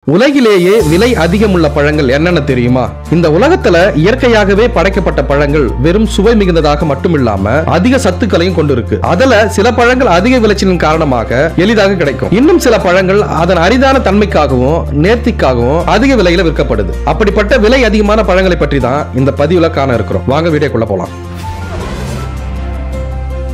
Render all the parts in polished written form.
உலகிலேயே விலை அதிகம் உள்ள பழங்கள் என்னென்ன தெரியுமா? இந்த உலகத்துல இயற்கையாகவே படைக்கப்பட்ட பழங்கள் வெறும் சுவை மிகுந்ததாக மட்டுமில்லாம அதிக சத்துக்களையும் கொண்டிருக்கு. அதுல சில பழங்கள் அதிக விளைச்சலின் காரணமாக எளிதாக கிடைக்கும். இன்னும் சில பழங்கள் அதன் அரிதான தன்மைக்காகவும் நேர்த்திக்காகவும் அதிக விலையில விற்கப்படுது. அப்படிப்பட்ட விலை அதிகமான பழங்களை பற்றி தான் இந்த பதிவுல காண இருக்கிறோம். வாங்க வீடியோக்குள்ள போலாம்.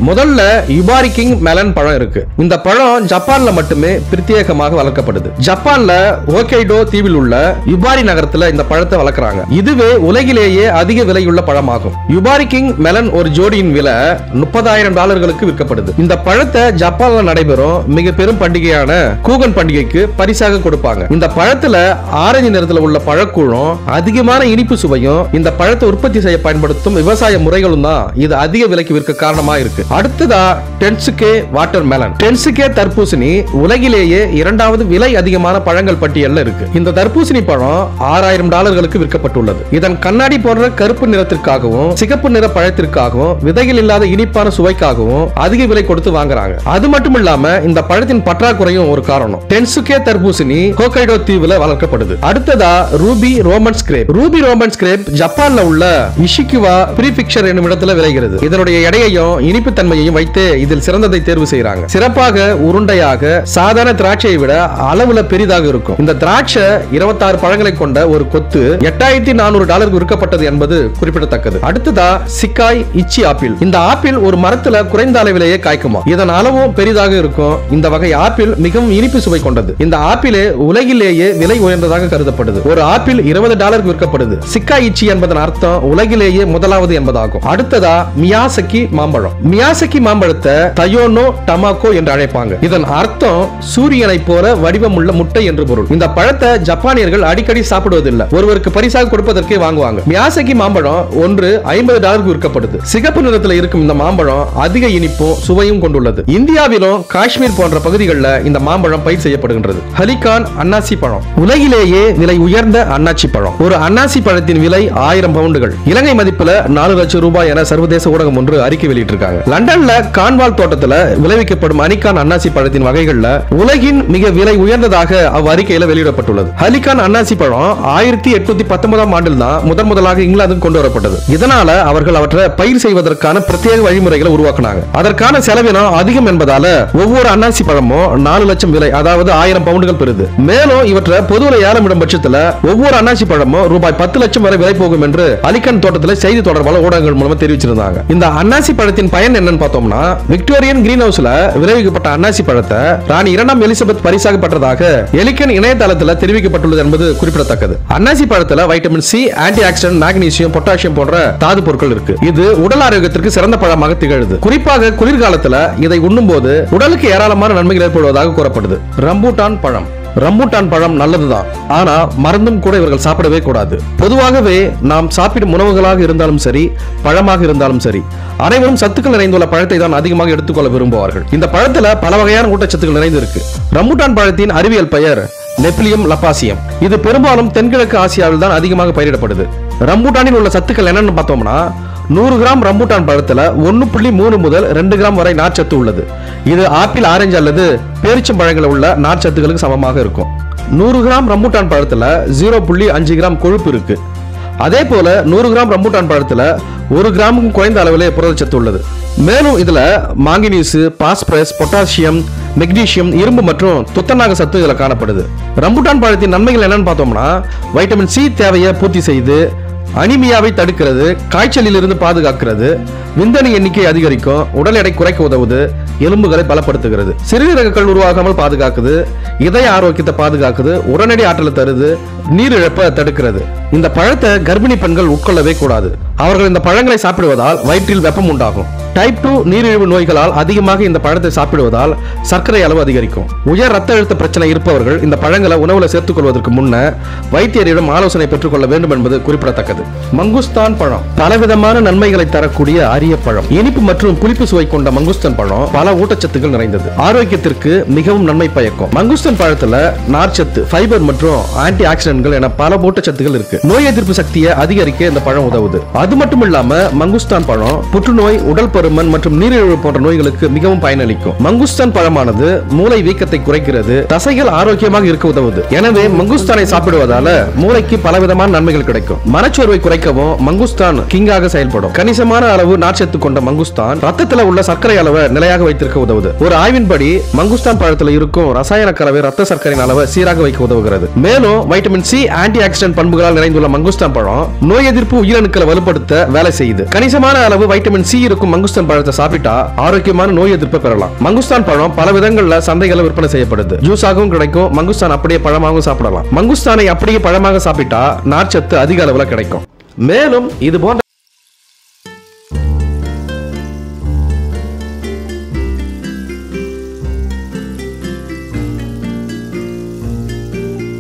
முதல்ல யுபாரி கிங் மெலன் பழம் இருக்கு. இந்த பழம் ஜப்பான்ல மட்டுமே பிரத்யேகமாக வளர்க்கப்படுது. ஜப்பான்ல ஹோக்கைடோ தீவில் உள்ள யுபாரி நகரத்துல இந்த பழத்தை வளர்க்கறாங்க. இதுவே உலகிலேயே அதிக விலையுள்ள பழமாகும். யுபாரி கிங் மெலன் ஒரு ஜோடியின் விலை $30,000 விற்கப்படுது. இந்த பழத்தை ஜப்பான்ல நடைபெறும் மிக பெரும் பண்டிகையான கூகன் பண்டிகைக்கு பரிசாக கொடுப்பாங்க. இந்த பழத்துல ஆரஞ்சு நிறத்துல உள்ள பழக்கூழும் அதிகமான இனிப்பு சுவையும் இந்த பழத்தை உற்பத்தி செய்ய பயன்படுத்தும் விவசாய முறைகளும் தான் இது அதிக விலைக்கு விற்க காரணமா இருக்கு. அடுத்ததா டென்சுகே வாட்டர் மெலன். டென்சுகே தர்பூசணி உலகிலேயே இரண்டாவது விலை அதிகமான பழங்கள் பட்டியல்ல இருக்கு. இந்த தர்பூசணி பழம் $6,000 விற்கப்பட்டுள்ளது. இதன் கண்ணாடி போன்ற கருப்பு நிறத்திற்காகவும் சிகப்பு நிற பழத்திற்காகவும் விதைகள் இல்லாத இனிப்பான சுவைக்காகவும் அதிக விலை கொடுத்து வாங்குறாங்க. அது மட்டும் இல்லாம இந்த பழத்தின் பற்றாக்குறையும் ஒரு காரணம். டென்சுகே தர்பூசணி ஹோக்கைடோ தீவுல வளர்க்கப்படுது. அடுத்ததா Ruby Romans grape. Ruby Romans grape ஜப்பான்ல உள்ள இஷிகுவா பிரிஃபிக்சர் என்னும் இடத்துல விளைகிறது. இதனுடைய எடையையும் இனிப்பு தன்மையையும் வைத்து இதில் சிறந்ததை தேர்வு செய்யறாங்க. சிறப்பாக உருண்டையாக சாதாரண திராட்சையை விட அளவுல பெரிதாக இருக்கும். இந்த திராட்சை 26 பழங்களை கொண்ட ஒரு கொத்து $8,400 விற்கப்பட்டது என்பது குறிப்பிடத்தக்கது. அடுத்ததா சிக்காய் இச்சி ஆப்பிள். இந்த ஆப்பிள் ஒரு மரத்துல குறைந்த அளவிலேயே காய்க்குமா. இதன் அளவும் பெரிதாக இருக்கும். இந்த வகை ஆப்பிள் மிகவும் இனிப்பு சுவை கொண்டது. இந்த ஆப்பிளே உலகிலேயே விலை உயர்ந்ததாக கருதப்படுது. ஒரு ஆப்பிள் $20 விற்கப்படுது. சிக்காய் இச்சி என்பதன் அர்த்தம் உலகிலேயே முதலாவது என்பதாகும். அடுத்ததா மியாசகி மாம்பழம். மியாசகி மாம்பழத்தை தயோனோ டமாக்கோ என்று அழைப்பாங்க. இதன் அர்த்தம் சூரியனை போல வடிவமுள்ள முட்டை என்று பொருள். இந்த பழத்தை ஜப்பானியர்கள் அடிக்கடி சாப்பிடுவதில்லை. ஒருவருக்கு பரிசாக கொடுப்பதற்கே வாங்குவாங்க. மியாசகி மாம்பழம் ஒன்று $50 விற்கப்படுது. சிகப்பு நிறத்தில் இருக்கும் இந்த மாம்பழம் அதிக இனிப்பும் சுவையும் கொண்டுள்ளது. இந்தியாவிலும் காஷ்மீர் போன்ற பகுதிகளில் இந்த மாம்பழம் பயிர் செய்யப்படுகின்றது. ஹலிகான் அன்னாசி பழம். உலகிலேயே விலை உயர்ந்த அன்னாசி பழம். ஒரு அன்னாசி பழத்தின் விலை 1000 பவுண்டுகள். இலங்கை மதிப்பில் $4 லட்சம் என சர்வதேச ஊடகம் ஒன்று அறிக்கை வெளியிட்டிருக்காங்க. லண்டன்ல கான்வால் தோட்டத்தில் விளைவிக்கப்படும் அனிகான் அன்னாசி பழத்தின் வகைகள்ல உலகின் மிக விலை உயர்ந்ததாக அவ்வறிக்கையில வெளியிடப்பட்டுள்ளது. ஹலிகான் அன்னாசி பழம் 1819 ஆண்டில் தான் முதலாக இங்கிலாந்துக்கு கொண்டு வரப்பட்டது. இதனால அவர்கள் அவற்றை பயிர் செய்வதற்கான பிரத்யேக வழிமுறைகளை உருவாக்கினாங்க. அதற்கான செலவினம் அதிகம் என்பதால ஒவ்வொரு அன்னாசி பழமும் 4 லட்சம் விலை, அதாவது 1000 பவுண்டுகள் பெறுது. மேலும் இவற்றை பொதுவில் ஏலமிடும் பட்சத்தில் ஒவ்வொரு அன்னாசி பழமும் ரூபாய் 10 லட்சம் வரை விலை போகும் என்று ஹலிகான் தோட்டத்தில் செய்தி தொடர்பாளர் ஊடகங்கள் மூலமா தெரிவிச்சிருந்தாங்க. இந்த அன்னாசி பழத்தின் பயன் என்னன்னு பார்த்தோம்னா, விக்டோரியன் கிரீன் ஹவுஸ்ல விளைவிக்கப்பட்ட அன்னாசி பழத்தை ராணி 2ஆம் எலிசபெத் பரிசாக பெற்றதாக எலிகன் இணையதளத்தில் தெரிவிக்கப்பட்டுள்ளது என்பது குறிப்பிடத்தக்கது. அன்னாசி பழத்துல vitamin C, antioxidant, magnesium, potassium போன்ற தாது பொருட்கள் இருக்கு. இது உடல் ஆரோக்கியத்திற்கு சிறந்த பழமாக திகழுது. குறிப்பாக குளிர்காலத்துல இதை உண்ணும் போது உடலுக்கு ஏராளமான நன்மைகள் ஏற்படுவதாக கூறப்படுது. ரம்பூட்டான் பழம். ரம்பூட்டான் பழம் நல்லதுதான், ஆனா மருந்தும் கூட இவர்கள் சாப்பிடவே கூடாது. பொதுவாகவே நாம் சாப்பிடும் உணவுகளாக இருந்தாலும் சரி, பழமாக இருந்தாலும் சரி, அனைவரும் சத்துக்கள் நிறைந்துள்ள பழத்தை தான் அதிகமாக எடுத்துக்கொள்ள விரும்புவார்கள். இந்த பழத்துல பல வகையான ஊட்டச்சத்துக்கள் நிறைந்து இருக்கு. ரம்பூட்டான் பழத்தின் அறிவியல் பெயர் நெப்லியம் லப்பாசியம். இது பெரும்பாலும் தென்கிழக்கு ஆசியாவில் தான் அதிகமாக பயிரிடப்படுது. ரம்பூட்டானில் உள்ள சத்துக்கள் என்னன்னு பார்த்தோம்னா, 100 கிராம் ரம்பூட்டான் பழத்துல 1.3 முதல் 2 கிராம் வரை நார்ச்சத்து உள்ளது. இது ஆப்பிள், ஆரஞ்சு அல்லது பேரிச்சம் பழங்களில் உள்ள நார்ச்சத்துகளுக்கு சமமாக இருக்கும். 100 கிராம் ரம்பூட்டான் பழத்துல 0.5 கிராம் கொழுப்பு இருக்கு. அதே போல 100 கிராம் ரம்பூட்டான் பழத்துல 1 கிராமுக்கும் குறைந்த அளவிலே புரதச்சத்து உள்ளது. மேலும் இதுல மாங்கனீசு, பாஸ்பரஸ், பொட்டாசியம், மெக்னீசியம், இரும்பு மற்றும் துத்தநாக சத்து இதுல காணப்படுது. ரம்பூட்டான் பழத்தின் நன்மைகள் என்னன்னு பார்த்தோம்னா, வைட்டமின் சி தேவையை பூர்த்தி செய்து அனிமியாவை தடுக்கிறது, காய்ச்சலில் இருந்து பாதுகாக்கிறது, விந்தணு எண்ணிக்கை அதிகரிக்கும், உடல் எடை குறைக்க உதவுது, எலும்புகளை பலப்படுத்துகிறது, சிறுநீரகங்கள் உருவாகாமல் பாதுகாக்குது, இதய ஆரோக்கியத்தை பாதுகாக்குது, உடனடி ஆற்றலை தருது, நீரிழப்பை தடுக்கிறது. இந்த பழத்தை கர்ப்பிணி பெண்கள் உட்கொள்ளவே கூடாது. அவர்கள் இந்த பழங்களை சாப்பிடுவதால் வயிற்றில் வெப்பம் உண்டாகும். டைப் 2 நீரிழிவு நோய்களால் அதிகமாக இந்த பழத்தை சாப்பிடுவதால் சர்க்கரை அளவு அதிகரிக்கும். உயர் ரத்த அழுத்த பிரச்சனை இருப்பவர்கள் இந்த பழங்களை உணவுல சேர்த்துக் கொள்வதற்கு முன்ன வைத்தியரிடம் ஆலோசனை பெற்றுக்கொள்ள வேண்டும் என்பது குறிப்பிடத்தக்கது. மங்குஸ்தான் பழம் பலவிதமான நன்மைகளை தரக்கூடிய அரிய பழம். இனிப்பு மற்றும் புளிப்பு சுவை கொண்ட மங்குஸ்தான் பழம் பல ஊட்டச்சத்துக்கள் நிறைந்தது. ஆரோக்கியத்திற்கு மிகவும் நன்மை பயக்கும். மங்குஸ்தான் பழத்துல நார்ச்சத்து, ஃபைபர் மற்றும் ஆன்டி ஆக்சிடென்ட்கள் என பல ஊட்டச்சத்துக்கள் இருக்கு. நோய் எதிர்ப்பு சக்தியை அதிகரிக்க இந்த பழம் உதவுது. அது மட்டும் இல்லாம மங்குஸ்தான் பழம் புற்றுநோய், உடல் பருமன் மற்றும் நீரிழிவு போன்ற நோய்களுக்கு மிகவும் பயனளிக்கும். மங்குஸ்தான் பழமானது மூளை வீக்கத்தை குறைக்கிறது, தசைகள் ஆரோக்கியமாக இருக்க உதவுது. எனவே மங்குஸ்தானை சாப்பிடுவதால மூளைக்கு பலவிதமான நன்மைகள் கிடைக்கும். மனச்சோர்வை குறைக்கவும் மங்குஸ்தான் கிங்காக செயல்படும். கணிசமான அளவு நார்ச்சத்து கொண்ட மங்குஸ்தான் ரத்தத்தில் உள்ள சர்க்கரை அளவை நிலையாக வைத்திருக்க உதவுது. ஒரு ஆய்வின்படி மங்குஸ்தான் பழத்தில் இருக்கும் ரசாயன கலவை ரத்த சர்க்கரையின் அளவை சீராக வைக்க உதவுகிறது. மேலும் வைட்டமின் சி, ஆன்டி ஆக்சிடென்ட் பண்புகளால் நிறைந்துள்ள மங்குஸ்தான் பழம் நோய் எதிர்ப்பு உயிரணுக்களை வலுப்படுத்த வேலை செய்யுது. கணிசமான அளவு வைட்டமின் சி இருக்கும் மங்குஸ்தான் பழத்தை சாப்பிட்டா ஆரோக்கியமான நோய் எதிர்ப்பை பெறலாம். மங்குஸ்தான் பழம் பல விதங்கள்ல சந்தைகளில் விற்பனை செய்யப்படுது. ஜூஸாகவும் கிடைக்கும், மங்குஸ்தான் அப்படியே பழமாகவும் சாப்பிடலாம். மங்குஸ்தானை அப்படியே பழமாக சாப்பிட்டா நார்ச்சத்து அதிக அளவில் கிடைக்கும். மேலும் இது போன்ற